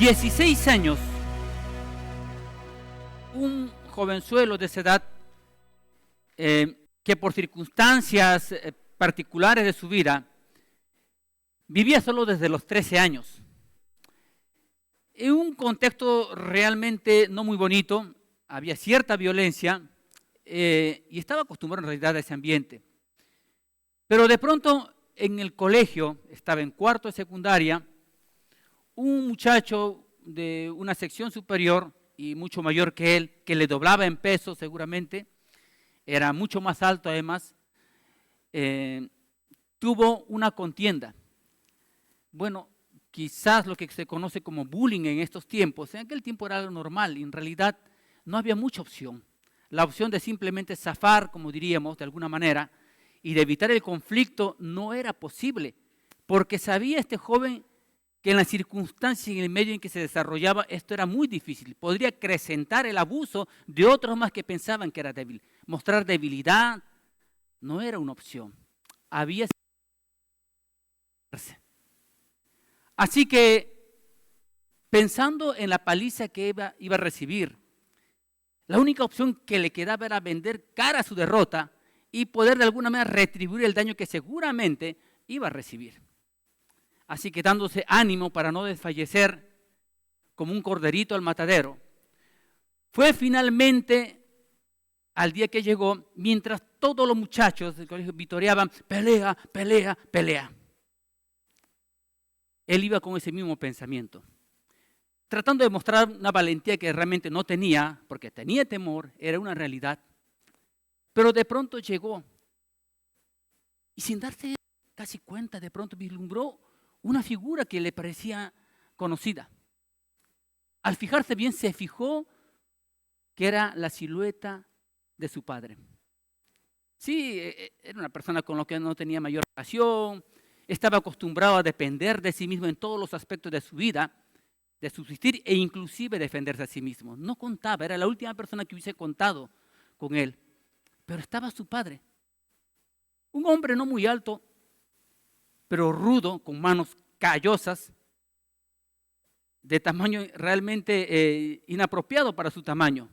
16 años, un jovenzuelo de esa edad que por circunstancias particulares de su vida vivía solo desde los 13 años. En un contexto realmente no muy bonito, había cierta violencia y estaba acostumbrado en realidad a ese ambiente. Pero de pronto en el colegio, estaba en cuarto de secundaria, un muchacho de una sección superior y mucho mayor que él, que le doblaba en peso seguramente, era mucho más alto además, tuvo una contienda. Bueno, quizás lo que se conoce como bullying en estos tiempos, en aquel tiempo era algo normal, y en realidad no había mucha opción. La opción de simplemente zafar, como diríamos, de alguna manera, y de evitar el conflicto no era posible, porque sabía este joven que en las circunstancias y en el medio en que se desarrollaba esto era muy difícil. Podría acrecentar el abuso de otros más que pensaban que era débil. Mostrar debilidad no era una opción. Había que hacerse. Así que, pensando en la paliza que iba a recibir, la única opción que le quedaba era vender cara a su derrota y poder de alguna manera retribuir el daño que seguramente iba a recibir. Así que dándose ánimo para no desfallecer como un corderito al matadero, fue finalmente al día que llegó, mientras todos los muchachos del colegio vitoreaban, pelea, pelea, pelea. Él iba con ese mismo pensamiento, tratando de mostrar una valentía que realmente no tenía, porque tenía temor, era una realidad. Pero de pronto llegó y sin darse casi cuenta, de pronto vislumbró una figura que le parecía conocida. Al fijarse bien, se fijó que era la silueta de su padre. Sí, era una persona con la que no tenía mayor relación, estaba acostumbrado a depender de sí mismo en todos los aspectos de su vida, de subsistir e inclusive defenderse a sí mismo. No contaba, era la última persona que hubiese contado con él, pero estaba su padre. Un hombre no muy alto, pero rudo, con manos callosas, de tamaño realmente inapropiado para su tamaño.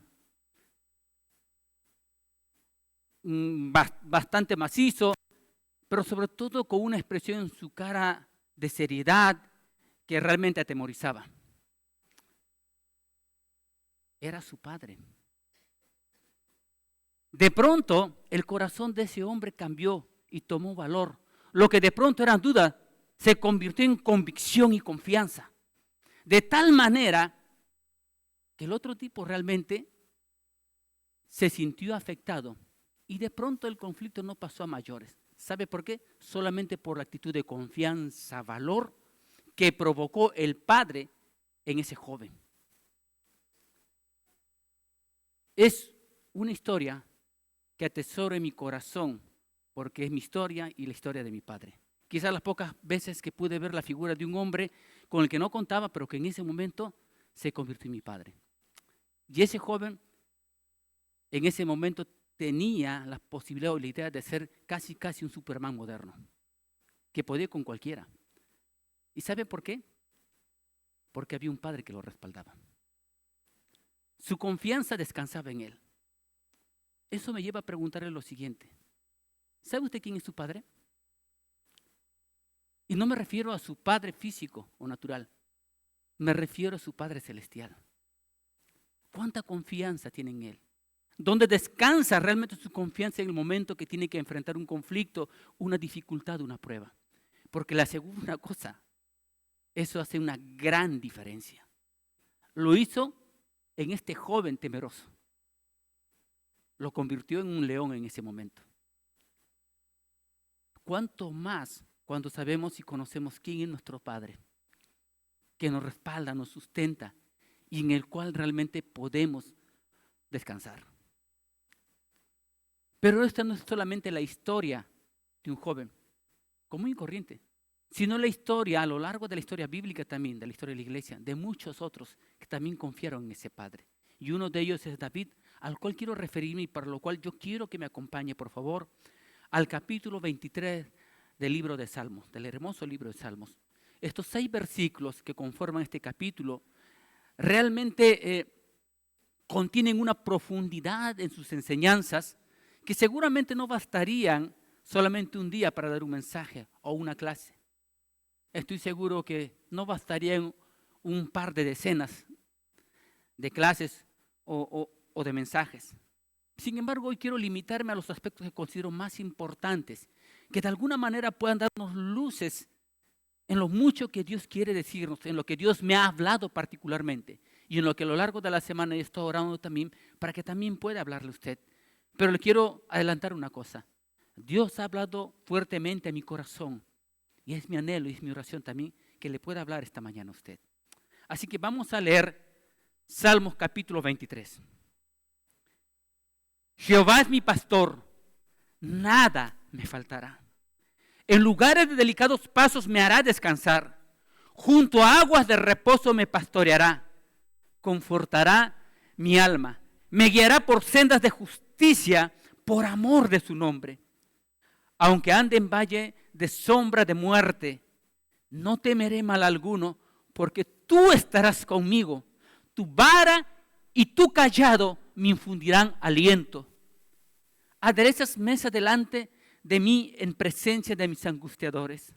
Bastante macizo, pero sobre todo con una expresión en su cara de seriedad que realmente atemorizaba. Era su padre. De pronto, el corazón de ese hombre cambió y tomó valor. Lo que de pronto eran dudas se convirtió en convicción y confianza. De tal manera que el otro tipo realmente se sintió afectado y de pronto el conflicto no pasó a mayores. ¿Sabe por qué? Solamente por la actitud de confianza, valor que provocó el padre en ese joven. Es una historia que atesoro en mi corazón porque es mi historia y la historia de mi padre. Quizás las pocas veces que pude ver la figura de un hombre con el que no contaba, pero que en ese momento se convirtió en mi padre. Y ese joven en ese momento tenía la posibilidad o la idea de ser casi un Superman moderno, que podía con cualquiera. ¿Y sabe por qué? Porque había un padre que lo respaldaba. Su confianza descansaba en él. Eso me lleva a preguntarle lo siguiente. ¿Sabe usted quién es su padre? Y no me refiero a su padre físico o natural. Me refiero a su Padre celestial. ¿Cuánta confianza tiene en él? ¿Dónde descansa realmente su confianza en el momento que tiene que enfrentar un conflicto, una dificultad, una prueba? Porque le aseguro una cosa, eso hace una gran diferencia. Lo hizo en este joven temeroso. Lo convirtió en un león en ese momento. ¿Cuánto más cuando sabemos y conocemos quién es nuestro Padre, que nos respalda, nos sustenta y en el cual realmente podemos descansar? Pero esta no es solamente la historia de un joven común y corriente, sino la historia a lo largo de la historia bíblica también, de la historia de la iglesia, de muchos otros que también confiaron en ese Padre. Y uno de ellos es David, al cual quiero referirme y para lo cual yo quiero que me acompañe, por favor, al capítulo 23 del libro de Salmos, del hermoso libro de Salmos. Estos 6 versículos que conforman este capítulo realmente contienen una profundidad en sus enseñanzas que seguramente no bastarían solamente un día para dar un mensaje o una clase. Estoy seguro que no bastarían un par de decenas de clases o de mensajes. Sin embargo, hoy quiero limitarme a los aspectos que considero más importantes, que de alguna manera puedan darnos luces en lo mucho que Dios quiere decirnos, en lo que Dios me ha hablado particularmente y en lo que a lo largo de la semana he estado orando también para que también pueda hablarle a usted. Pero le quiero adelantar una cosa. Dios ha hablado fuertemente a mi corazón y es mi anhelo y es mi oración también que le pueda hablar esta mañana a usted. Así que vamos a leer Salmos capítulo 23. Jehová es mi pastor, nada me faltará. En lugares de delicados pasos me hará descansar. Junto a aguas de reposo me pastoreará. Confortará mi alma. Me guiará por sendas de justicia por amor de su nombre. Aunque ande en valle de sombra de muerte, no temeré mal alguno, porque tú estarás conmigo. Tu vara y tu cayado me infundirán aliento. Aderezas mesa delante de mí en presencia de mis angustiadores.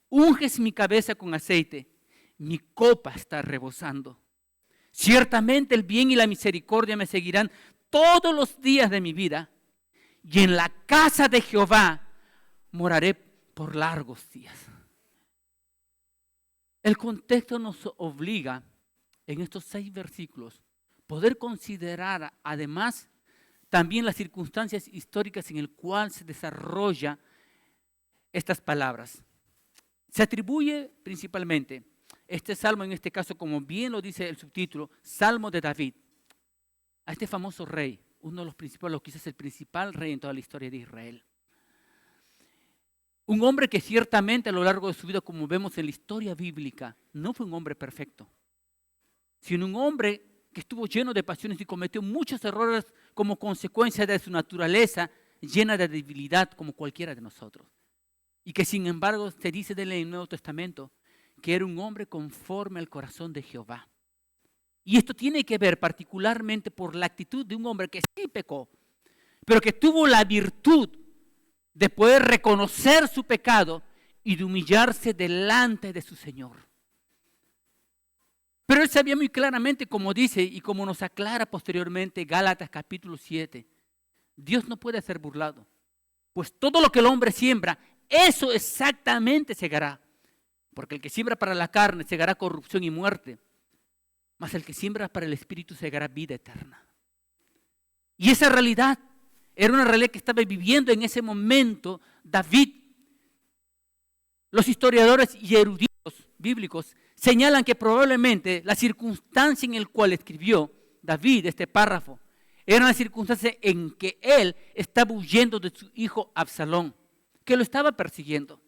Unges mi cabeza con aceite, mi copa está rebosando. Ciertamente el bien y la misericordia me seguirán todos los días de mi vida, y en la casa de Jehová moraré por largos días. El contexto nos obliga en estos 6 versículos poder considerar además también las circunstancias históricas en las cuales se desarrolla estas palabras. Se atribuye principalmente este salmo, en este caso, como bien lo dice el subtítulo, Salmo de David, a este famoso rey, uno de los principales, o quizás el principal rey en toda la historia de Israel. Un hombre que ciertamente a lo largo de su vida, como vemos en la historia bíblica, no fue un hombre perfecto, sino un hombre que estuvo lleno de pasiones y cometió muchos errores como consecuencia de su naturaleza llena de debilidad como cualquiera de nosotros. Y que sin embargo se dice de él en el Nuevo Testamento que era un hombre conforme al corazón de Jehová. Y esto tiene que ver particularmente por la actitud de un hombre que sí pecó, pero que tuvo la virtud de poder reconocer su pecado y de humillarse delante de su Señor. Pero él sabía muy claramente, como dice y como nos aclara posteriormente Gálatas capítulo 7, Dios no puede ser burlado, pues todo lo que el hombre siembra, eso exactamente segará. Porque el que siembra para la carne segará corrupción y muerte, mas el que siembra para el Espíritu segará vida eterna. Y esa realidad era una realidad que estaba viviendo en ese momento David. Los historiadores y eruditos bíblicos señalan que probablemente la circunstancia en la cual escribió David este párrafo era una circunstancia en que él estaba huyendo de su hijo Absalón, que lo estaba persiguiendo.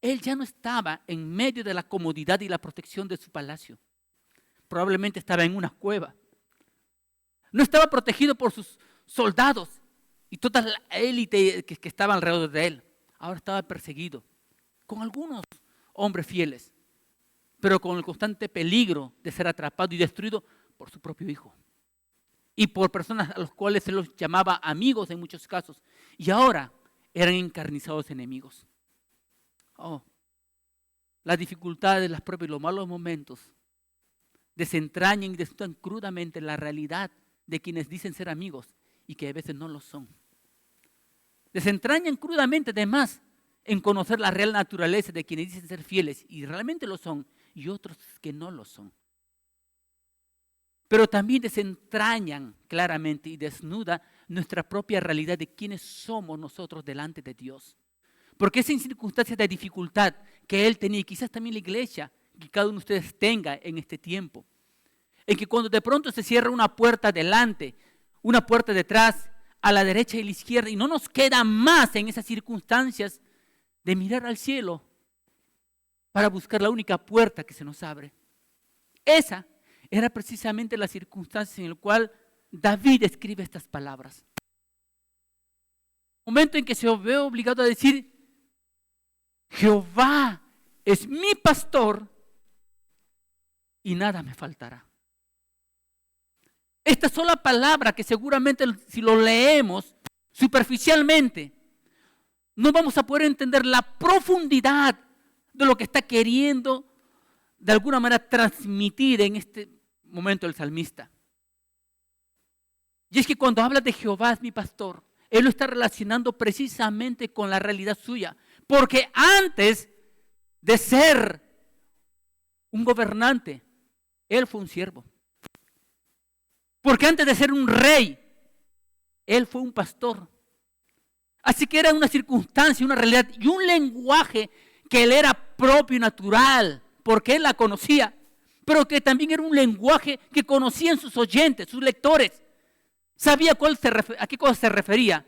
Él ya no estaba en medio de la comodidad y la protección de su palacio. Probablemente estaba en una cueva. No estaba protegido por sus soldados y toda la élite que estaba alrededor de él. Ahora estaba perseguido con algunos hombres fieles, pero con el constante peligro de ser atrapado y destruido por su propio hijo. Y por personas a los cuales se los llamaba amigos en muchos casos. Y ahora eran encarnizados enemigos. Las dificultades, las pruebas y los malos momentos desentrañan y desnudan crudamente la realidad de quienes dicen ser amigos y que a veces no lo son. Desentrañan crudamente además en conocer la real naturaleza de quienes dicen ser fieles y realmente lo son y otros que no lo son. Pero también desentrañan claramente y desnuda nuestra propia realidad de quiénes somos nosotros delante de Dios. Porque es en circunstancias de dificultad que él tenía, y quizás también la iglesia, que cada uno de ustedes tenga en este tiempo, en que cuando de pronto se cierra una puerta delante, una puerta detrás, a la derecha y a la izquierda, y no nos queda más en esas circunstancias de mirar al cielo para buscar la única puerta que se nos abre. Esa era precisamente la circunstancia en la cual David escribe estas palabras. Momento en que se ve obligado a decir: Jehová es mi pastor, y nada me faltará. Esta sola palabra que seguramente si lo leemos superficialmente, no vamos a poder entender la profundidad de lo que está queriendo de alguna manera transmitir en este momento el salmista. Y es que cuando habla de Jehová es mi pastor, él lo está relacionando precisamente con la realidad suya. Porque antes de ser un gobernante, él fue un siervo. Porque antes de ser un rey, él fue un pastor. Así que era una circunstancia, una realidad y un lenguaje que él era propio y natural, porque él la conocía, pero que también era un lenguaje que conocían sus oyentes, sus lectores. Sabía a qué cosa se refería.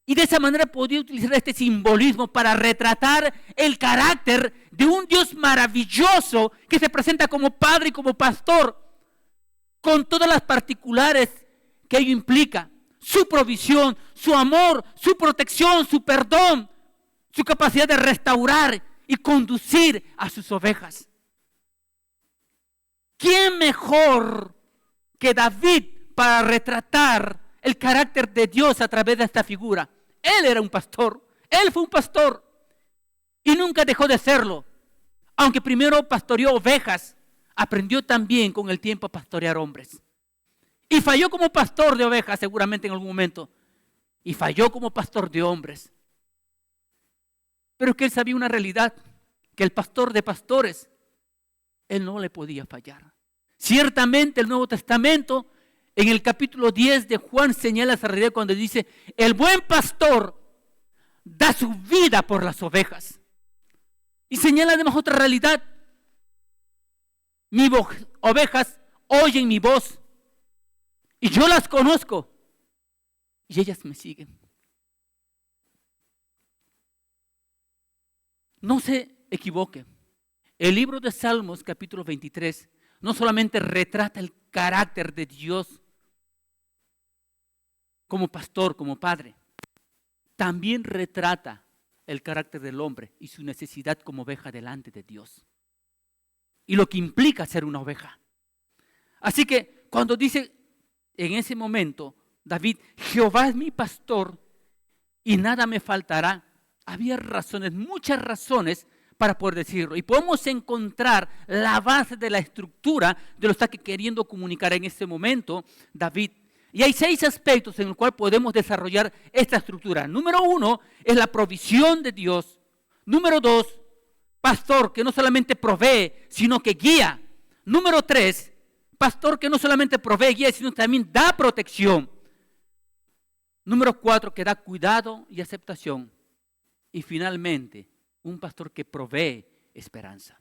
Y de esa manera podía utilizar este simbolismo para retratar el carácter de un Dios maravilloso que se presenta como padre y como pastor, con todas las particulares que ello implica. Su provisión, su amor, su protección, su perdón, su capacidad de restaurar y conducir a sus ovejas. ¿Quién mejor que David para retratar el carácter de Dios a través de esta figura? Él era un pastor, él fue un pastor y nunca dejó de serlo. Aunque primero pastoreó ovejas, aprendió también con el tiempo a pastorear hombres. Y falló como pastor de ovejas seguramente en algún momento. Y falló como pastor de hombres. Pero es que él sabía una realidad, que el pastor de pastores, él no le podía fallar. Ciertamente el Nuevo Testamento, en el capítulo 10 de Juan, señala esa realidad cuando dice, el buen pastor da su vida por las ovejas. Y señala además otra realidad. Mis ovejas oyen mi voz y yo las conozco y ellas me siguen. No se equivoque. El libro de Salmos, capítulo 23, no solamente retrata el carácter de Dios como pastor, como padre, también retrata el carácter del hombre y su necesidad como oveja delante de Dios. Y lo que implica ser una oveja. Así que cuando dice en ese momento David, Jehová es mi pastor y nada me faltará, había razones, muchas razones para poder decirlo. Y podemos encontrar la base de la estructura de lo que está queriendo comunicar en este momento David. Y hay 6 aspectos en los cuales podemos desarrollar esta estructura. Número 1 es la provisión de Dios. Número 2, pastor que no solamente provee, sino que guía. Número 3, pastor que no solamente provee, guía, sino también da protección. Número 4, que da cuidado y aceptación. Y finalmente, un pastor que provee esperanza.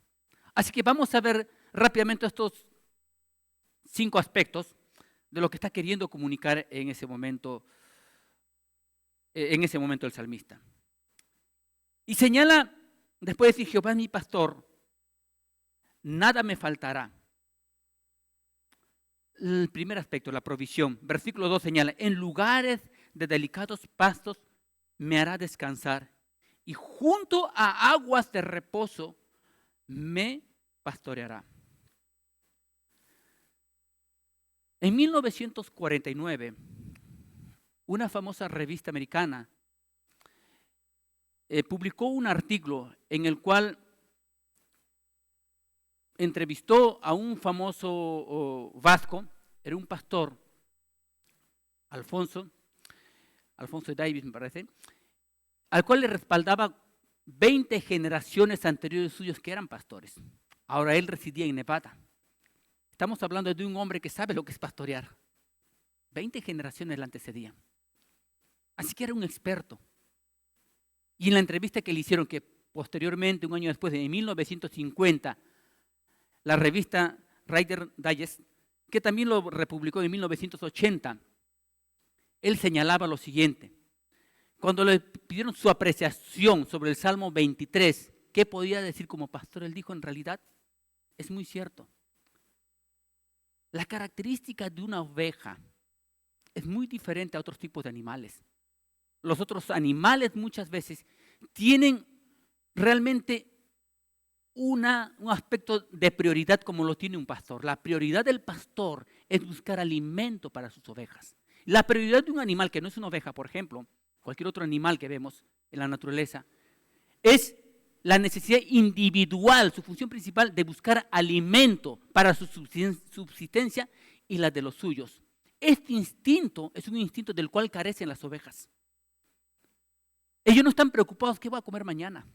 Así que vamos a ver rápidamente estos 5 aspectos de lo que está queriendo comunicar en ese momento el salmista. Y señala, después de decir, Jehová es mi pastor, nada me faltará. El primer aspecto, la provisión. Versículo 2 señala, en lugares de delicados pastos me hará descansar y junto a aguas de reposo me pastoreará. En 1949, una famosa revista americana publicó un artículo en el cual entrevistó a un famoso vasco, era un pastor, Alfonso Davis me parece, al cual le respaldaba 20 generaciones anteriores suyos que eran pastores. Ahora él residía en Nevada. Estamos hablando de un hombre que sabe lo que es pastorear. 20 generaciones le antecedían. Así que era un experto. Y en la entrevista que le hicieron, que posteriormente, un año después, en 1950, la revista Reader's Digest, que también lo republicó en 1980, él señalaba lo siguiente. Cuando le pidieron su apreciación sobre el Salmo 23, ¿qué podía decir como pastor? Él dijo, en realidad, es muy cierto. La característica de una oveja es muy diferente a otros tipos de animales. Los otros animales muchas veces tienen realmente un aspecto de prioridad como lo tiene un pastor. La prioridad del pastor es buscar alimento para sus ovejas. La prioridad de un animal que no es una oveja, por ejemplo, cualquier otro animal que vemos en la naturaleza, es la necesidad individual, su función principal de buscar alimento para su subsistencia y la de los suyos. Este instinto es un instinto del cual carecen las ovejas. Ellos no están preocupados qué voy a comer mañana.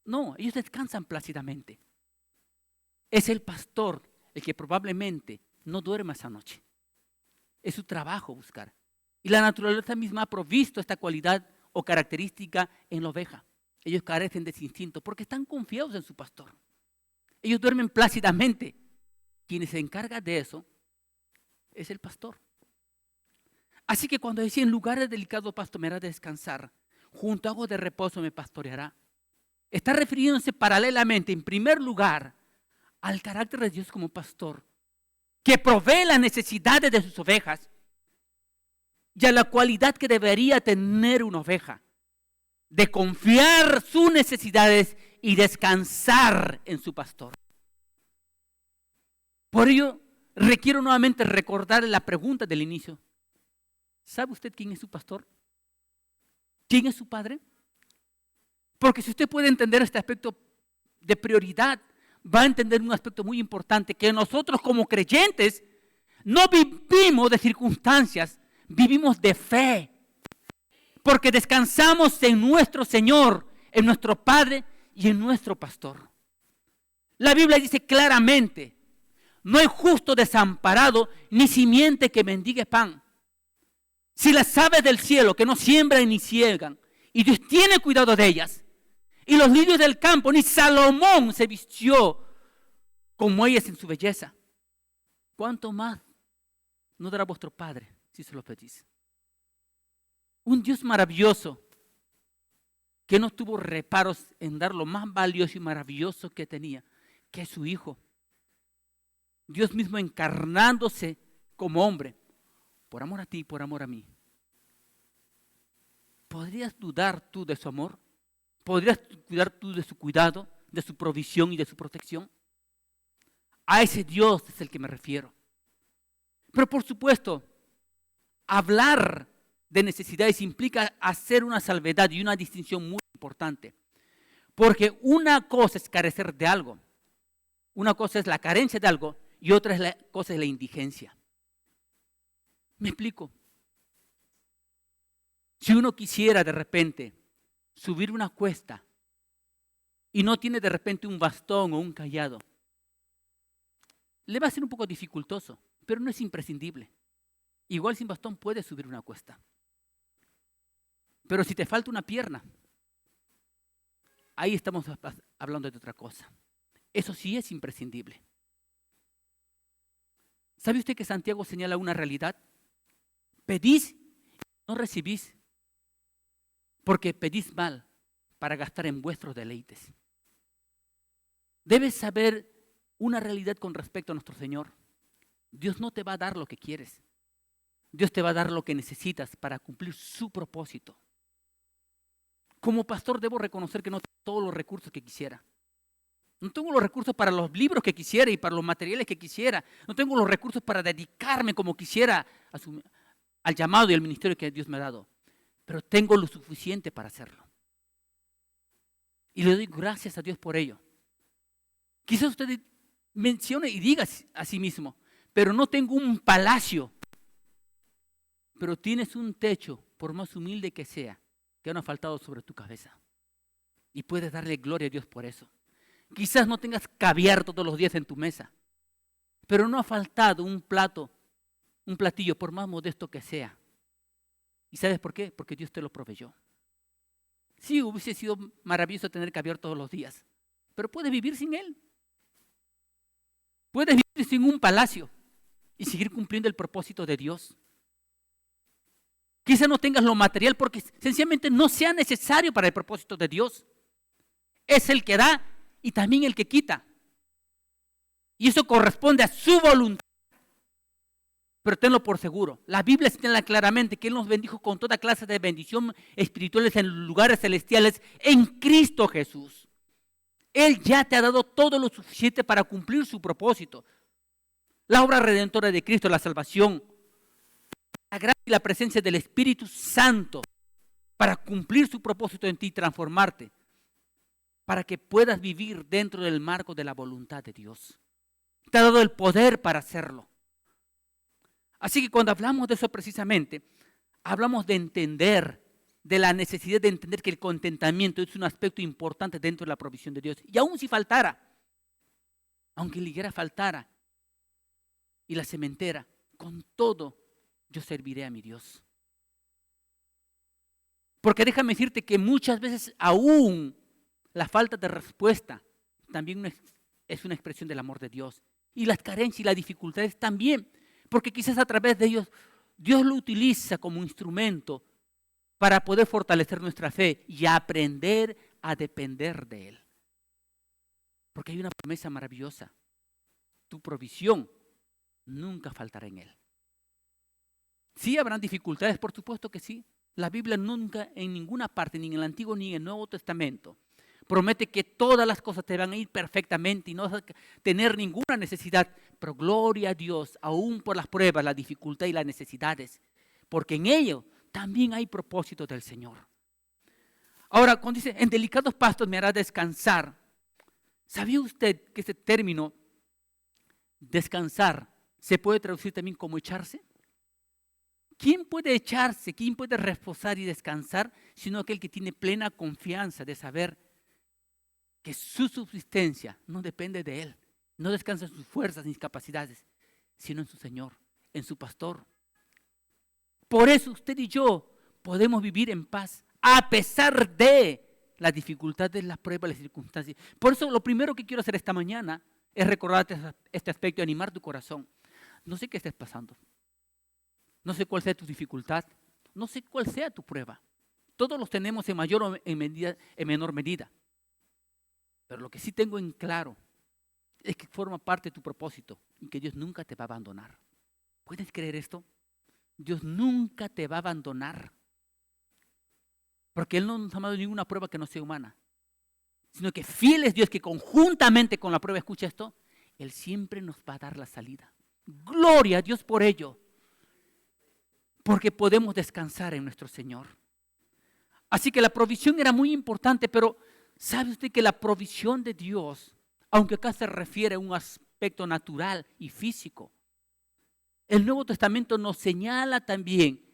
No, ellos descansan plácidamente. Es el pastor el que probablemente no duerme esa noche. Es su trabajo buscar. Y la naturaleza misma ha provisto esta cualidad o característica en la oveja. Ellos carecen de ese instinto porque están confiados en su pastor. Ellos duermen plácidamente. Quien se encarga de eso es el pastor. Así que cuando decía, en lugares delicados pasto me hará descansar, junto a aguas de reposo me pastoreará, está refiriéndose paralelamente, en primer lugar, al carácter de Dios como pastor, que provee las necesidades de sus ovejas, y a la cualidad que debería tener una oveja, de confiar sus necesidades y descansar en su pastor. Por ello, requiero nuevamente recordar la pregunta del inicio. ¿Sabe usted quién es su pastor? ¿Quién es su padre? Porque si usted puede entender este aspecto de prioridad, va a entender un aspecto muy importante, que nosotros como creyentes no vivimos de circunstancias, vivimos de fe. Porque descansamos en nuestro Señor, en nuestro Padre y en nuestro pastor. La Biblia dice claramente, no hay justo desamparado, ni simiente que mendigue pan. Si las aves del cielo que no siembran ni ciegan, y Dios tiene cuidado de ellas, y los lirios del campo, ni Salomón se vistió como ellas en su belleza, ¿cuánto más no dará vuestro Padre si se lo pedís? Un Dios maravilloso que no tuvo reparos en dar lo más valioso y maravilloso que tenía, que es su Hijo. Dios mismo encarnándose como hombre, por amor a ti y por amor a mí. ¿Podrías dudar tú de su amor? ¿Podrías dudar tú de su cuidado, de su provisión y de su protección? A ese Dios es el que me refiero. Pero por supuesto, hablar de necesidades implica hacer una salvedad y una distinción muy importante. Porque una cosa es carecer de algo, una cosa es la carencia de algo y otra cosa es la indigencia. ¿Me explico? Si uno quisiera de repente subir una cuesta y no tiene de repente un bastón o un cayado, le va a ser un poco dificultoso, pero no es imprescindible. Igual sin bastón puedes subir una cuesta. Pero si te falta una pierna, ahí estamos hablando de otra cosa. Eso sí es imprescindible. ¿Sabe usted que Santiago señala una realidad? Pedís y no recibís, porque pedís mal para gastar en vuestros deleites. Debes saber una realidad con respecto a nuestro Señor. Dios no te va a dar lo que quieres. Dios te va a dar lo que necesitas para cumplir su propósito. Como pastor debo reconocer que no tengo todos los recursos que quisiera. No tengo los recursos para los libros que quisiera y para los materiales que quisiera. No tengo los recursos para dedicarme como quisiera al llamado y al ministerio que Dios me ha dado. Pero tengo lo suficiente para hacerlo. Y le doy gracias a Dios por ello. Quizás usted mencione y diga a sí mismo, pero no tengo un palacio. Pero tienes un techo, por más humilde que sea, que no ha faltado sobre tu cabeza. Y puedes darle gloria a Dios por eso. Quizás no tengas caviar todos los días en tu mesa, pero no ha faltado un platillo, por más modesto que sea. ¿Y sabes por qué? Porque Dios te lo proveyó. Sí, hubiese sido maravilloso tener caviar todos los días, pero puedes vivir sin él. Puedes vivir sin un palacio y seguir cumpliendo el propósito de Dios. Quizás no tengas lo material porque sencillamente no sea necesario para el propósito de Dios. Es el que da y también el que quita. Y eso corresponde a su voluntad. Pero tenlo por seguro. La Biblia señala claramente que Él nos bendijo con toda clase de bendición espirituales en lugares celestiales en Cristo Jesús. Él ya te ha dado todo lo suficiente para cumplir su propósito. La obra redentora de Cristo, la salvación, la gracia y la presencia del Espíritu Santo para cumplir su propósito en ti y transformarte, para que puedas vivir dentro del marco de la voluntad de Dios. Te ha dado el poder para hacerlo. Así que cuando hablamos de eso precisamente, hablamos de entender, de la necesidad de entender que el contentamiento es un aspecto importante dentro de la provisión de Dios. Y aún si faltara, aunque la higuera faltara y la sementera, con todo yo serviré a mi Dios. Porque déjame decirte que muchas veces aún la falta de respuesta también es una expresión del amor de Dios. Y las carencias y las dificultades también, porque quizás a través de ellos Dios lo utiliza como instrumento para poder fortalecer nuestra fe y aprender a depender de Él. Porque hay una promesa maravillosa. Tu provisión nunca faltará en Él. Sí habrán dificultades, por supuesto que sí. La Biblia nunca en ninguna parte, ni en el Antiguo ni en el Nuevo Testamento, promete que todas las cosas te van a ir perfectamente y no vas a tener ninguna necesidad. Pero gloria a Dios, aún por las pruebas, la dificultad y las necesidades, porque en ello también hay propósito del Señor. Ahora, cuando dice, en delicados pastos me hará descansar, ¿sabía usted que ese término, descansar, se puede traducir también como echarse? ¿Quién puede echarse, quién puede reposar y descansar, sino aquel que tiene plena confianza de saber que su subsistencia no depende de él, no descansa en sus fuerzas ni capacidades, sino en su Señor, en su pastor? Por eso usted y yo podemos vivir en paz, a pesar de las dificultades, las pruebas, las circunstancias. Por eso lo primero que quiero hacer esta mañana es recordarte este aspecto y animar tu corazón. No sé qué estés pasando. No sé cuál sea tu dificultad, no sé cuál sea tu prueba. Todos los tenemos en mayor o en menor medida. Pero lo que sí tengo en claro es que forma parte de tu propósito y que Dios nunca te va a abandonar. ¿Puedes creer esto? Dios nunca te va a abandonar. Porque Él no nos ha dado ninguna prueba que no sea humana. Sino que fiel es Dios que conjuntamente con la prueba, escucha esto, Él siempre nos va a dar la salida. Gloria a Dios por ello. Porque podemos descansar en nuestro Señor. Así que la provisión era muy importante, pero ¿sabe usted que la provisión de Dios, aunque acá se refiere a un aspecto natural y físico, el Nuevo Testamento nos señala también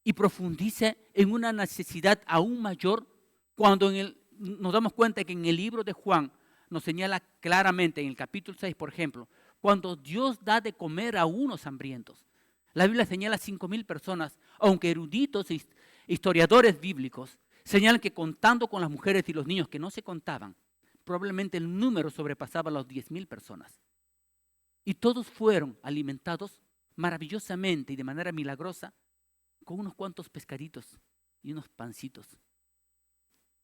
y profundiza en una necesidad aún mayor cuando nos damos cuenta que en el libro de Juan nos señala claramente, en el capítulo 6, por ejemplo, cuando Dios da de comer a unos hambrientos. La Biblia señala 5,000 personas, aunque eruditos e historiadores bíblicos señalan que contando con las mujeres y los niños que no se contaban, probablemente el número sobrepasaba las 10,000 personas. Y todos fueron alimentados maravillosamente y de manera milagrosa con unos cuantos pescaditos y unos pancitos.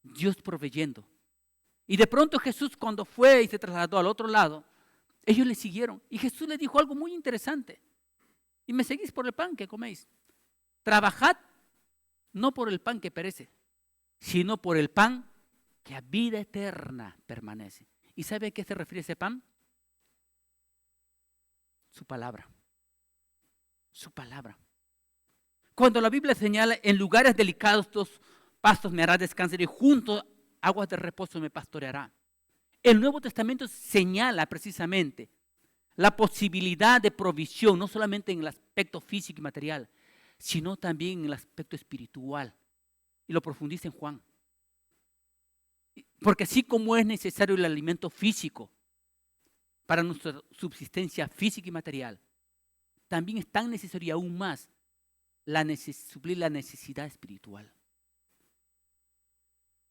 Dios proveyendo. Y de pronto Jesús, cuando fue y se trasladó al otro lado, ellos le siguieron. Y Jesús les dijo algo muy interesante. Y me seguís por el pan que coméis. Trabajad no por el pan que perece, sino por el pan que a vida eterna permanece. ¿Y sabe a qué se refiere ese pan? Su palabra. Su palabra. Cuando la Biblia señala, en lugares delicados tus pastos me hará descansar y junto a aguas de reposo me pastoreará. El Nuevo Testamento señala precisamente la posibilidad de provisión, no solamente en el aspecto físico y material, sino también en el aspecto espiritual. Y lo profundiza en Juan. Porque así como es necesario el alimento físico para nuestra subsistencia física y material, también es tan necesario aún más suplir la necesidad espiritual.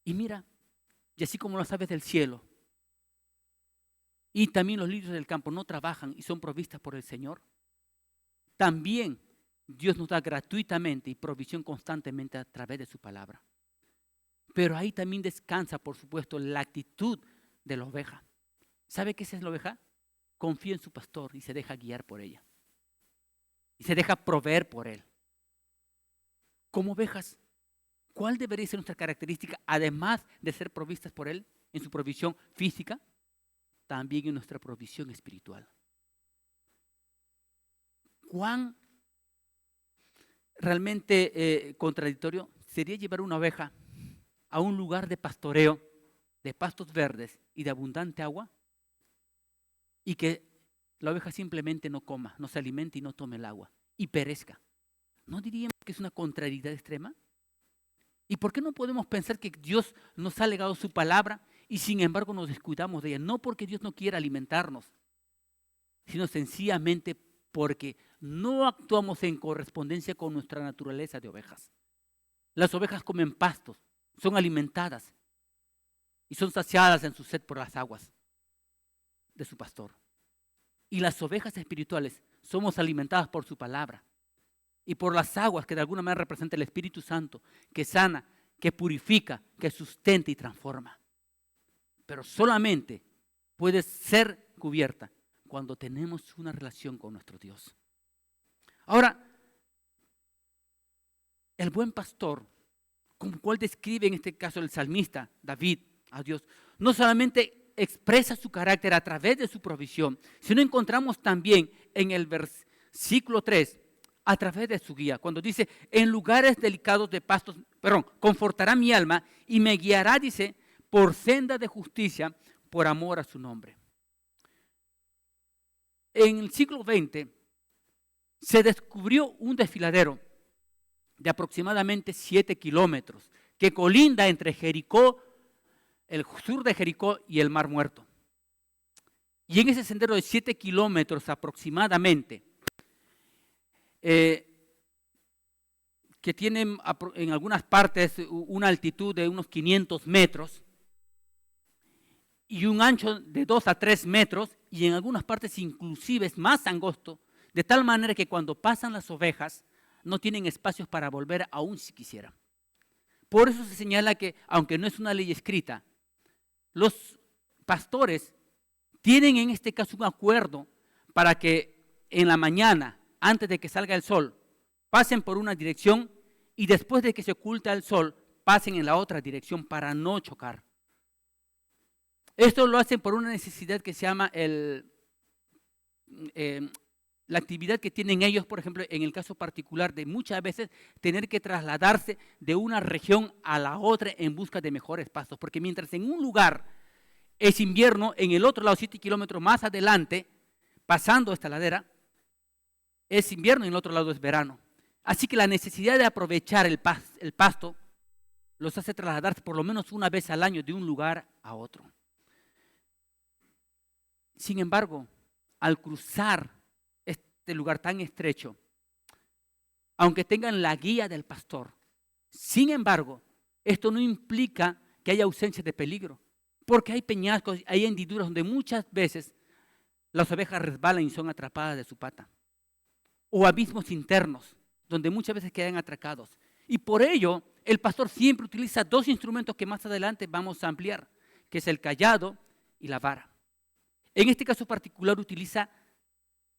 Y mira, y así como las aves del cielo, y también los lirios del campo no trabajan y son provistas por el Señor, también Dios nos da gratuitamente y provisión constantemente a través de su palabra. Pero ahí también descansa, por supuesto, la actitud de la oveja. ¿Sabe qué es la oveja? Confía en su pastor y se deja guiar por ella. Y se deja proveer por él. Como ovejas, ¿Cuál debería ser nuestra característica, además de ser provistas por Él en su provisión física, también en nuestra provisión espiritual? ¿Cuán realmente contradictorio sería llevar una oveja a un lugar de pastoreo, de pastos verdes y de abundante agua, y que la oveja simplemente no coma, no se alimente y no tome el agua y perezca? ¿No diríamos que es una contrariedad extrema? ¿Y por qué no podemos pensar que Dios nos ha legado su palabra y sin embargo nos descuidamos de ella? No porque Dios no quiera alimentarnos, sino sencillamente porque no actuamos en correspondencia con nuestra naturaleza de ovejas. Las ovejas comen pastos, son alimentadas y son saciadas en su sed por las aguas de su pastor. Y las ovejas espirituales somos alimentadas por su palabra y por las aguas que de alguna manera representa el Espíritu Santo, que sana, que purifica, que sustenta y transforma. Pero solamente puede ser cubierta cuando tenemos una relación con nuestro Dios. Ahora, el buen pastor, como cual describe en este caso el salmista David a Dios, no solamente expresa su carácter a través de su provisión, sino encontramos también en el versículo 3 a través de su guía, cuando dice: en lugares delicados de pastos, confortará mi alma y me guiará, dice, por senda de justicia, por amor a su nombre. En el siglo XX se descubrió un desfiladero de aproximadamente 7 kilómetros que colinda entre Jericó, el sur de Jericó y el Mar Muerto. Y en ese sendero de 7 kilómetros aproximadamente, que tienen en algunas partes una altitud de unos 500 metros y un ancho de 2 a 3 metros, y en algunas partes inclusive es más angosto, de tal manera que cuando pasan las ovejas no tienen espacios para volver aún si quisieran. Por eso se señala que, aunque no es una ley escrita, los pastores tienen en este caso un acuerdo para que en la mañana, antes de que salga el sol, pasen por una dirección y después de que se oculta el sol, pasen en la otra dirección para no chocar. Esto lo hacen por una necesidad que se llama la actividad que tienen ellos, por ejemplo, en el caso particular de muchas veces tener que trasladarse de una región a la otra en busca de mejores pastos, porque mientras en un lugar es invierno, en el otro lado, 7 kilómetros más adelante, pasando esta ladera, es invierno y en el otro lado es verano. Así que la necesidad de aprovechar el pasto los hace trasladarse por lo menos una vez al año de un lugar a otro. Sin embargo, al cruzar este lugar tan estrecho, aunque tengan la guía del pastor, sin embargo, esto no implica que haya ausencia de peligro, porque hay peñascos, hay hendiduras donde muchas veces las ovejas resbalan y son atrapadas de su pata, o abismos internos, donde muchas veces quedan atracados. Y por ello, el pastor siempre utiliza 2 instrumentos que más adelante vamos a ampliar, que es el cayado y la vara. En este caso particular utiliza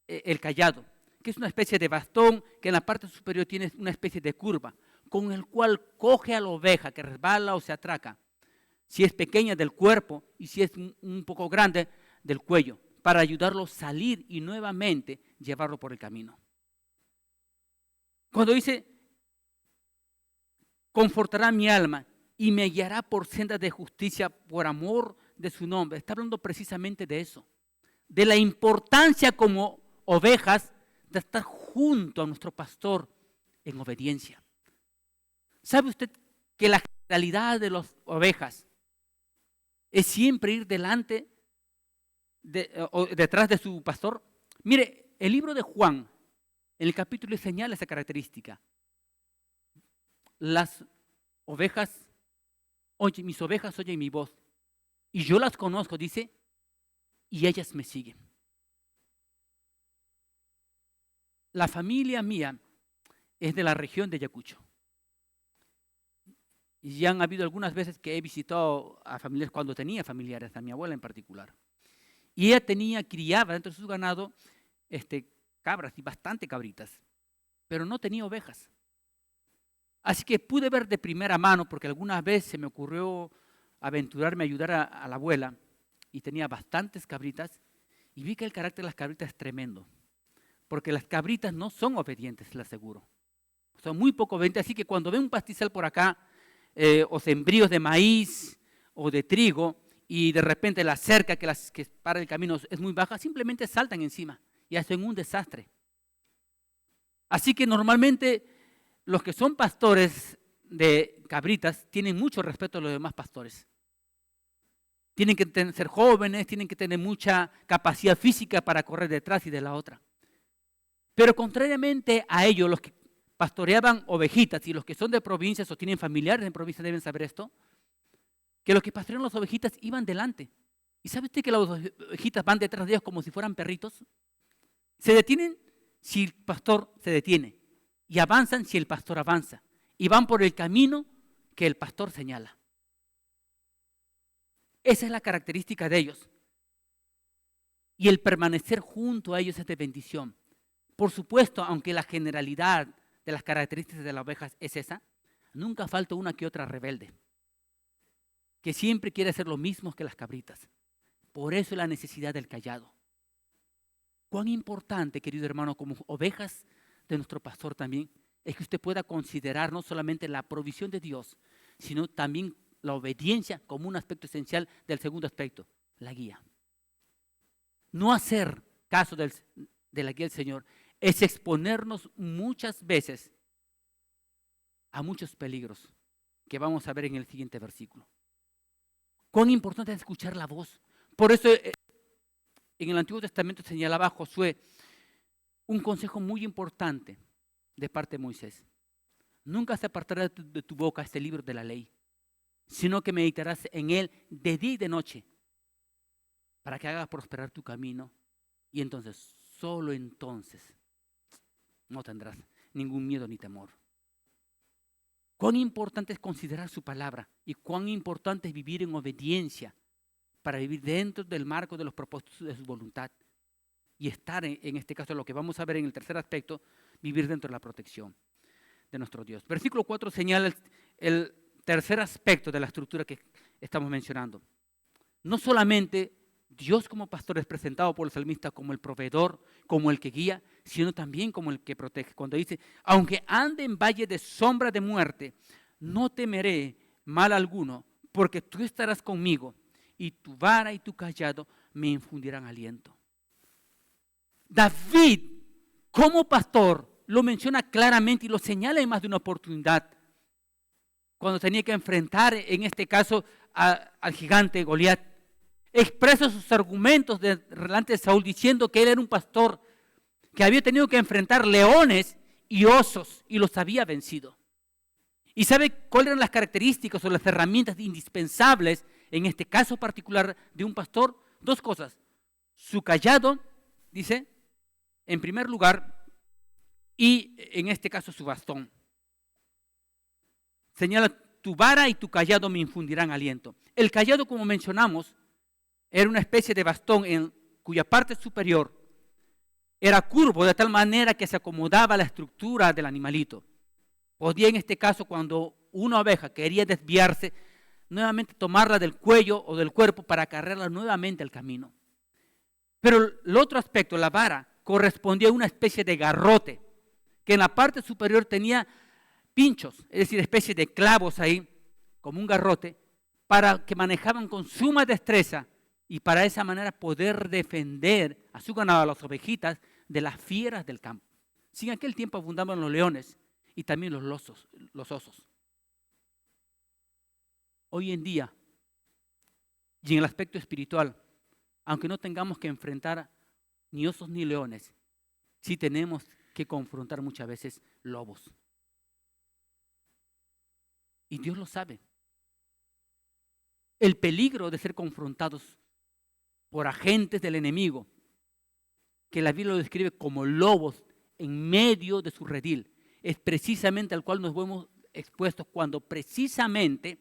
el cayado, que es una especie de bastón que en la parte superior tiene una especie de curva, con el cual coge a la oveja que resbala o se atraca, si es pequeña del cuerpo y si es un poco grande del cuello, para ayudarlo a salir y nuevamente llevarlo por el camino. Cuando dice, confortará mi alma y me guiará por sendas de justicia por amor de su nombre, está hablando precisamente de eso, de la importancia como ovejas de estar junto a nuestro pastor en obediencia. ¿Sabe usted que la generalidad de las ovejas es siempre ir delante o detrás de su pastor? Mire, el libro de Juan, en el capítulo señala esa característica. Las ovejas, mis ovejas oyen mi voz y yo las conozco, dice, y ellas me siguen. La familia mía es de la región de Ayacucho. Y ya han habido algunas veces que he visitado a familiares, cuando tenía familiares, a mi abuela en particular. Y ella criaba dentro de su ganado cabras y bastante cabritas, pero no tenía ovejas. Así que pude ver de primera mano, porque alguna vez se me ocurrió aventurarme a ayudar a la abuela, y tenía bastantes cabritas, y vi que el carácter de las cabritas es tremendo, porque las cabritas no son obedientes, les aseguro. Son muy poco obedientes, así que cuando ven un pastizal por acá, o sembríos de maíz o de trigo, y de repente la cerca que para el camino es muy baja, simplemente saltan encima y hacen un desastre. Así que normalmente los que son pastores de cabritas tienen mucho respeto a los demás pastores. Tienen que ser jóvenes, tienen que tener mucha capacidad física para correr detrás y de la otra. Pero contrariamente a ellos, los que pastoreaban ovejitas y los que son de provincias o tienen familiares en provincias deben saber esto, que los que pastorean las ovejitas iban delante. ¿Y sabe usted que las ovejitas van detrás de ellos como si fueran perritos? Se detienen si el pastor se detiene y avanzan si el pastor avanza y van por el camino que el pastor señala. Esa es la característica de ellos. Y el permanecer junto a ellos es de bendición. Por supuesto, aunque la generalidad de las características de las ovejas es esa, nunca falta una que otra rebelde, que siempre quiere hacer lo mismo que las cabritas. Por eso la necesidad del callado. Cuán importante, querido hermano, como ovejas de nuestro pastor también, es que usted pueda considerar no solamente la provisión de Dios, sino también la obediencia como un aspecto esencial del segundo aspecto, la guía. No hacer caso de la guía del Señor es exponernos muchas veces a muchos peligros que vamos a ver en el siguiente versículo. Cuán importante es escuchar la voz. Por eso en el Antiguo Testamento señalaba a Josué un consejo muy importante de parte de Moisés. Nunca se apartará de tu boca este libro de la ley, sino que meditarás en él de día y de noche, para que hagas prosperar tu camino, y entonces, solo entonces, no tendrás ningún miedo ni temor. Cuán importante es considerar su palabra, y cuán importante es vivir en obediencia, para vivir dentro del marco de los propósitos de su voluntad, y estar en este caso, lo que vamos a ver en el tercer aspecto, vivir dentro de la protección de nuestro Dios. Versículo 4 señala el tercer aspecto de la estructura que estamos mencionando. No solamente Dios como pastor es presentado por el salmista como el proveedor, como el que guía, sino también como el que protege. Cuando dice, aunque ande en valle de sombra de muerte, no temeré mal alguno, porque tú estarás conmigo, y tu vara y tu cayado me infundirán aliento. David, como pastor, lo menciona claramente y lo señala en más de una oportunidad, cuando tenía que enfrentar, en este caso, al gigante Goliat. Expresa sus argumentos delante de Saúl diciendo que él era un pastor que había tenido que enfrentar leones y osos y los había vencido. ¿Y sabe cuáles eran las características o las herramientas indispensables en este caso particular de un pastor? Dos cosas. Su cayado, dice, en primer lugar, y en este caso su bastón. Señala, tu vara y tu cayado me infundirán aliento. El cayado, como mencionamos, era una especie de bastón en cuya parte superior era curvo de tal manera que se acomodaba a la estructura del animalito. Podía en este caso, cuando una oveja quería desviarse, nuevamente tomarla del cuello o del cuerpo para cargarla nuevamente al camino. Pero el otro aspecto, la vara, correspondía a una especie de garrote, que en la parte superior tenía pinchos, es decir, especie de clavos ahí, como un garrote, para que manejaban con suma destreza y para esa manera poder defender a su ganado, a las ovejitas, de las fieras del campo. Si en aquel tiempo abundaban los leones y también los osos. Hoy en día, y en el aspecto espiritual, aunque no tengamos que enfrentar ni osos ni leones, sí tenemos que confrontar muchas veces lobos. Y Dios lo sabe. El peligro de ser confrontados por agentes del enemigo, que la Biblia lo describe como lobos en medio de su redil, es precisamente al cual nos vemos expuestos cuando precisamente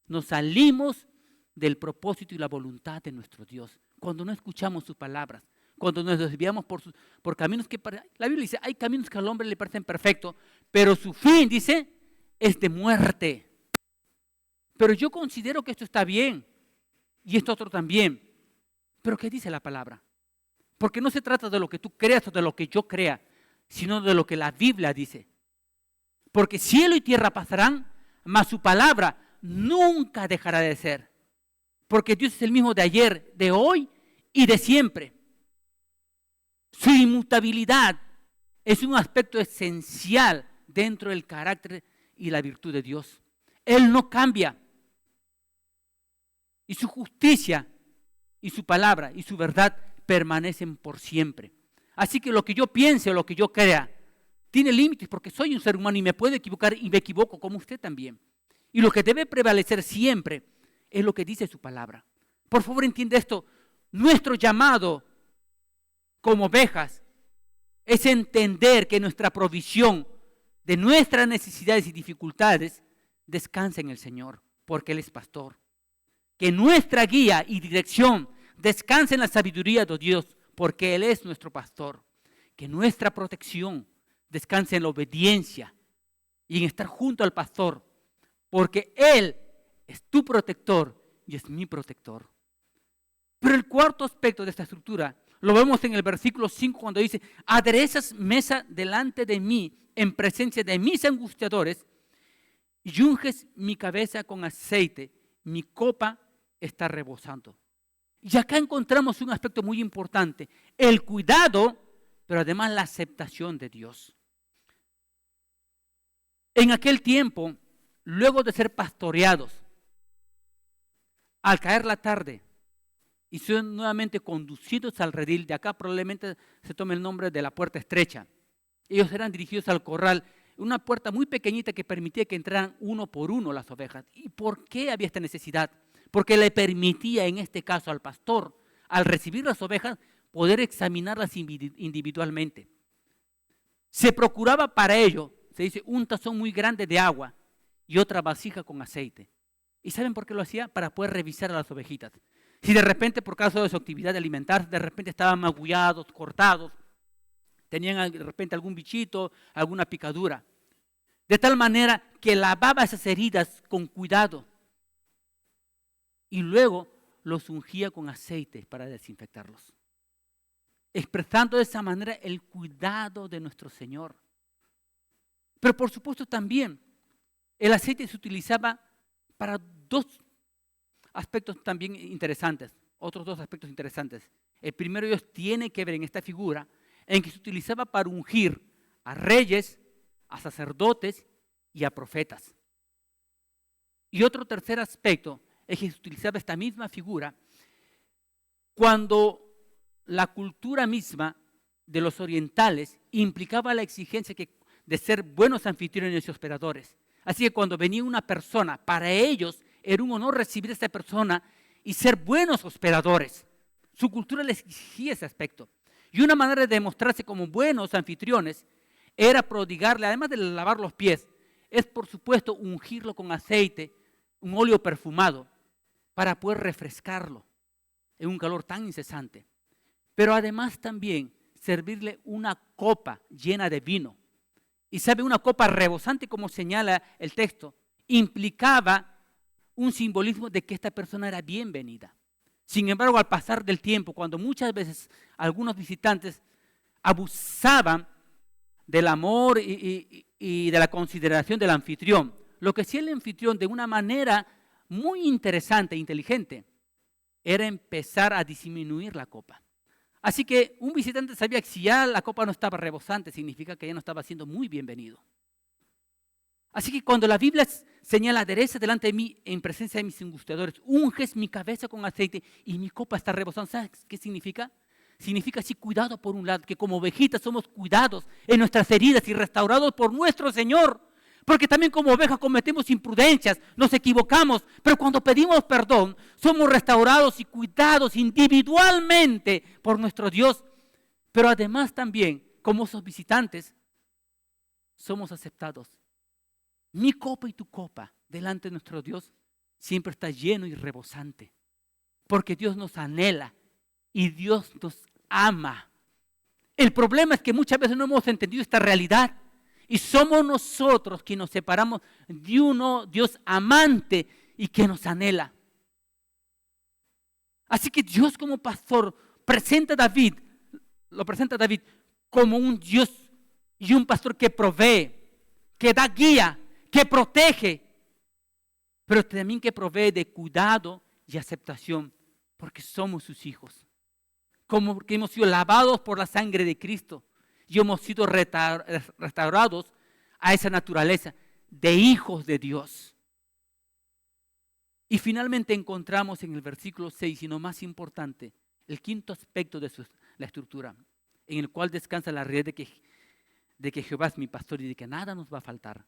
nos salimos del propósito y la voluntad de nuestro Dios, cuando no escuchamos sus palabras, cuando nos desviamos por caminos que la Biblia dice, hay caminos que al hombre le parecen perfectos, pero su fin, dice, es de muerte. Pero yo considero que esto está bien y esto otro también. Pero ¿qué dice la palabra? Porque no se trata de lo que tú creas o de lo que yo crea, sino de lo que la Biblia dice. Porque cielo y tierra pasarán, mas su palabra nunca dejará de ser. Porque Dios es el mismo de ayer, de hoy y de siempre. Su inmutabilidad es un aspecto esencial dentro del carácter y la virtud de Dios. Él no cambia. Y su justicia y su palabra y su verdad permanecen por siempre. Así que lo que yo piense o lo que yo crea tiene límites, porque soy un ser humano y me puedo equivocar y me equivoco como usted también. Y lo que debe prevalecer siempre es lo que dice su palabra. Por favor, entiende esto. Nuestro llamado como ovejas es entender que nuestra provisión de nuestras necesidades y dificultades descansa en el Señor, porque Él es pastor. Que nuestra guía y dirección descanse en la sabiduría de Dios, porque Él es nuestro pastor. Que nuestra protección descanse en la obediencia y en estar junto al pastor, porque Él es tu protector y es mi protector. Pero el cuarto aspecto de esta estructura lo vemos en el versículo 5 cuando dice: aderezas mesa delante de mí en presencia de mis angustiadores y unges mi cabeza con aceite, mi copa está rebosando. Y acá encontramos un aspecto muy importante: el cuidado, pero además la aceptación de Dios. En aquel tiempo, luego de ser pastoreados, al caer la tarde, y son nuevamente conducidos al redil, de acá probablemente se tome el nombre de la puerta estrecha. Ellos eran dirigidos al corral, una puerta muy pequeñita que permitía que entraran uno por uno las ovejas. ¿Y por qué había esta necesidad? Porque le permitía en este caso al pastor, al recibir las ovejas, poder examinarlas individualmente. Se procuraba para ello, se dice, un tazón muy grande de agua y otra vasija con aceite. ¿Y saben por qué lo hacía? Para poder revisar a las ovejitas. Si de repente, por causa de su actividad de alimentarse, de repente estaban magullados, cortados, tenían de repente algún bichito, alguna picadura. De tal manera que lavaba esas heridas con cuidado y luego los ungía con aceite para desinfectarlos, expresando de esa manera el cuidado de nuestro Señor. Pero por supuesto también el aceite se utilizaba para dos aspectos también interesantes, otros dos aspectos interesantes. El primero de ellos tiene que ver en esta figura en que se utilizaba para ungir a reyes, a sacerdotes y a profetas. Y otro tercer aspecto es que se utilizaba esta misma figura cuando la cultura misma de los orientales implicaba la exigencia de ser buenos anfitriones y hospedadores. Así que cuando venía una persona, para ellos era un honor recibir a esta persona y ser buenos hospedadores. Su cultura les exigía ese aspecto. Y una manera de demostrarse como buenos anfitriones era prodigarle, además de lavar los pies, es por supuesto ungirlo con aceite, un óleo perfumado, para poder refrescarlo en un calor tan incesante. Pero además también servirle una copa llena de vino. Y sabe, una copa rebosante, como señala el texto, implicaba un simbolismo de que esta persona era bienvenida. Sin embargo, al pasar del tiempo, cuando muchas veces algunos visitantes abusaban del amor y de la consideración del anfitrión, lo que hacía el anfitrión de una manera muy interesante e inteligente era empezar a disminuir la copa. Así que un visitante sabía que si ya la copa no estaba rebosante, significa que ya no estaba siendo muy bienvenido. Así que cuando la Biblia señala: adereza delante de mí en presencia de mis angustiadores, unges mi cabeza con aceite y mi copa está rebosando. ¿Sabes qué significa? Significa así cuidado por un lado, que como ovejitas somos cuidados en nuestras heridas y restaurados por nuestro Señor. Porque también como ovejas cometemos imprudencias, nos equivocamos, pero cuando pedimos perdón, somos restaurados y cuidados individualmente por nuestro Dios. Pero además también, como esos visitantes, somos aceptados. Mi copa y tu copa delante de nuestro Dios siempre está lleno y rebosante, porque Dios nos anhela y Dios nos ama. El problema es que muchas veces no hemos entendido esta realidad Y somos nosotros quienes nos separamos de uno Dios amante y que nos anhela. Así que Dios como pastor lo presenta a David como un Dios y un pastor que provee, que da guía, que protege, pero también que provee de cuidado y aceptación, porque somos sus hijos. Como que hemos sido lavados por la sangre de Cristo y hemos sido restaurados a esa naturaleza de hijos de Dios. Y finalmente encontramos en el versículo 6, y lo más importante, el quinto aspecto de la estructura, en el cual descansa la realidad de que Jehová es mi pastor y de que nada nos va a faltar.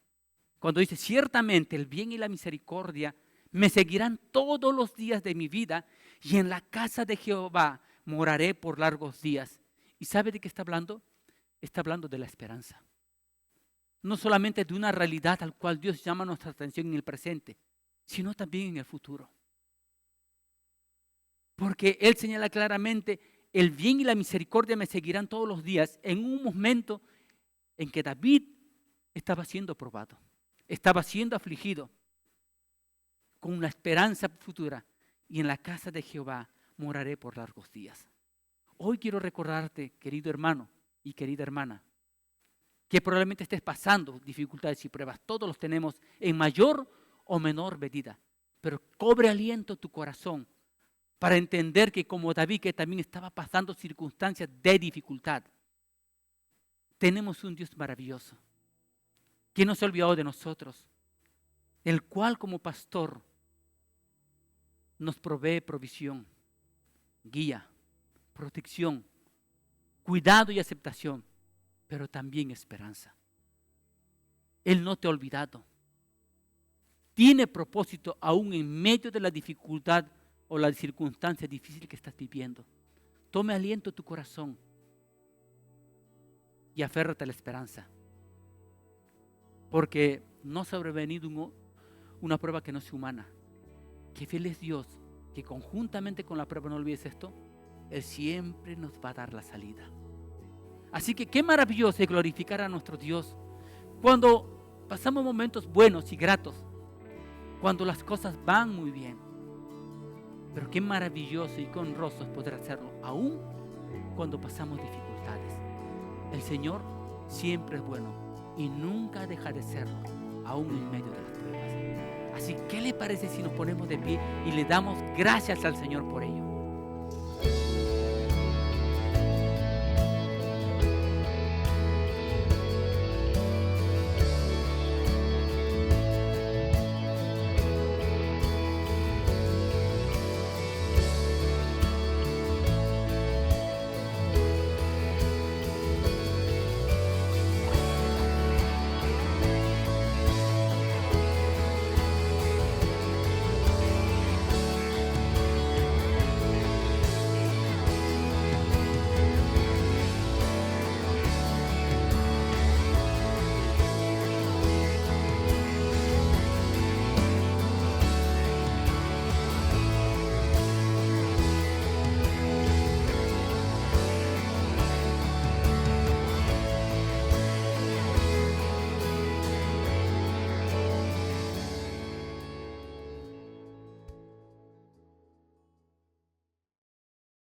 Cuando dice, ciertamente el bien y la misericordia me seguirán todos los días de mi vida, y en la casa de Jehová moraré por largos días. ¿Y sabe de qué está hablando? Está hablando de la esperanza. No solamente de una realidad al cual Dios llama nuestra atención en el presente, sino también en el futuro. Porque Él señala claramente, el bien y la misericordia me seguirán todos los días, en un momento en que David estaba siendo probado, estaba siendo afligido, con una esperanza futura, y en la casa de Jehová moraré por largos días. Hoy quiero recordarte, querido hermano y querida hermana, que probablemente estés pasando dificultades y pruebas. Todos los tenemos en mayor o menor medida, pero cobre aliento tu corazón para entender que como David, que también estaba pasando circunstancias de dificultad, tenemos un Dios maravilloso que no se ha olvidado de nosotros, el cual como pastor nos provee provisión, guía, protección, cuidado y aceptación, pero también esperanza. Él no te ha olvidado. Tiene propósito aún en medio de la dificultad o la circunstancia difícil que estás viviendo. Tome aliento tu corazón y aférrate a la esperanza. Porque no ha sobrevenido una prueba que no sea humana. Qué fiel es Dios, que conjuntamente con la prueba, no olvides esto, Él siempre nos va a dar la salida. Así que qué maravilloso es glorificar a nuestro Dios cuando pasamos momentos buenos y gratos, cuando las cosas van muy bien. Pero qué maravilloso y qué honroso es poder hacerlo, aún cuando pasamos dificultades. El Señor siempre es bueno y nunca deja de serlo, aún en medio de las pruebas. Así, ¿qué le parece si nos ponemos de pie y le damos gracias al Señor por ello?